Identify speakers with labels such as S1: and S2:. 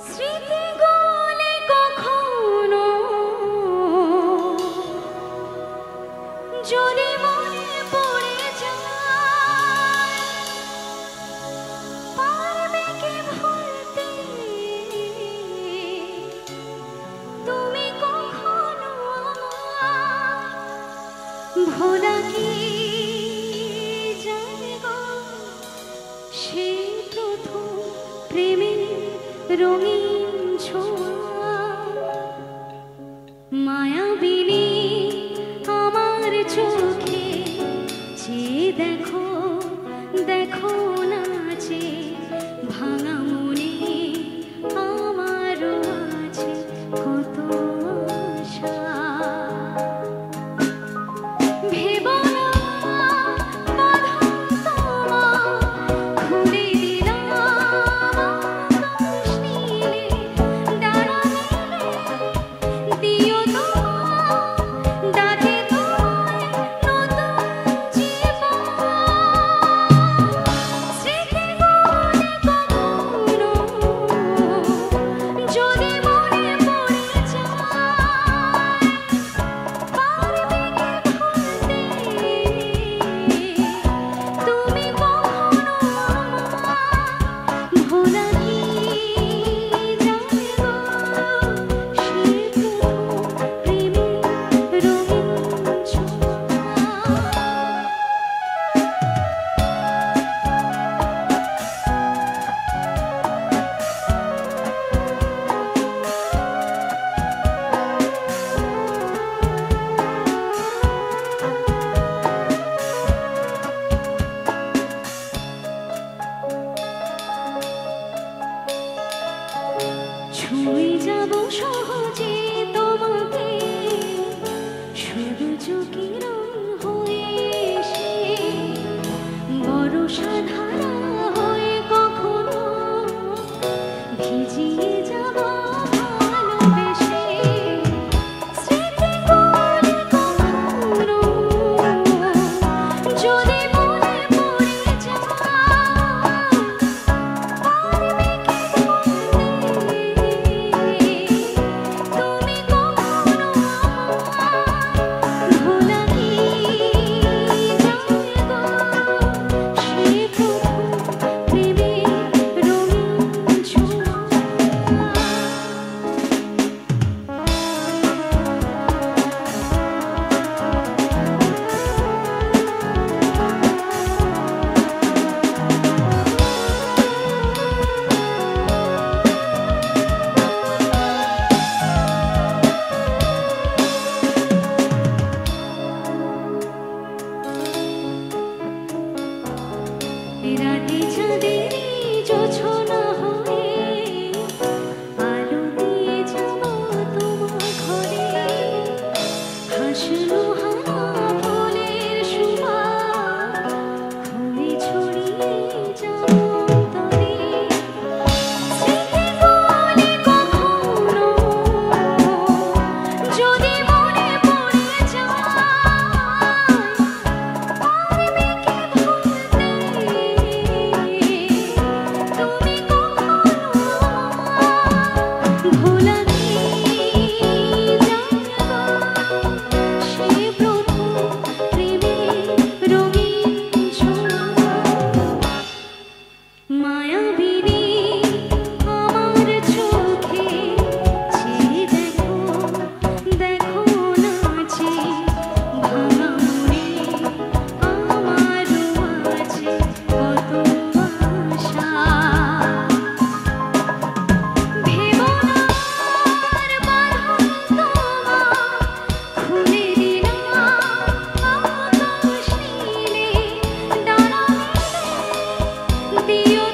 S1: স্মৃতিগুলি কখনো যদি মনে পড়ে যায়, পারবে কি ভুলতে তুমি কখনো আমায়? ভোলা কি যায় গো সেই প্রথম প্রেমের রঙিন ছোঁয়া? মায়াবিনী আমার চোখে চেয়ে দেখো, দেখো নাচে ভাঙা মনে আমারও আছে কত আশা। ভেবো না বাঁধন তোমার, খুলে দিলাম আকাশ নীলে, ডানা মেলে দিও তোমার, ডাকে তোমায় নতুন জীবন। স্মৃতিগুলি কখনো যদি মনে পড়ে যায়, পারবে কি ভুলতে তুমি কখনো আমায়? ভোলা কি যায় গো সেই প্রথম প্রেমের রঙিন ছোঁয়া? ছুঁয়ে যাব সহজে তোমাকে, সূর্য কিরণ হয়ে এসে বরষা ধারা হয়ে কখনো ভিজিয়ে যাব ভালোবেসে। স্মৃতিগুলি কখনো যদি মনে পড়ে যায়, পারবে কি ভুলতে তুমি কখনো আমায়? ভোলা কি যায় গো সেই প্রথম প্রেমের রঙিন ছোঁয়া? রাতে চাঁদেরই জোছনা হয়ে আলো দিয়ে যাব তোমার ঘরে, হাসলো হারা ফুলের সুবাস খুলে ছড়িয়ে যাব অন্তরে। স্মৃতিগুলি কখনো যদি মনে পড়ে যায়, পারবে কি ভুলতে তুমি কখনো আমায়? ভোলা কি যায় গো সেই প্রথম প্রেমের রঙিন ছোঁয়া? মায়াবিনী আমার চোখে চেয়ে দেখো, দেখো নাচে ভাঙা মনে আমারও আছে কত আশা। ভেবো না বাঁধন তোমার, খুলে দিলাম আকাশ নীলে, ডানা মেলে দিও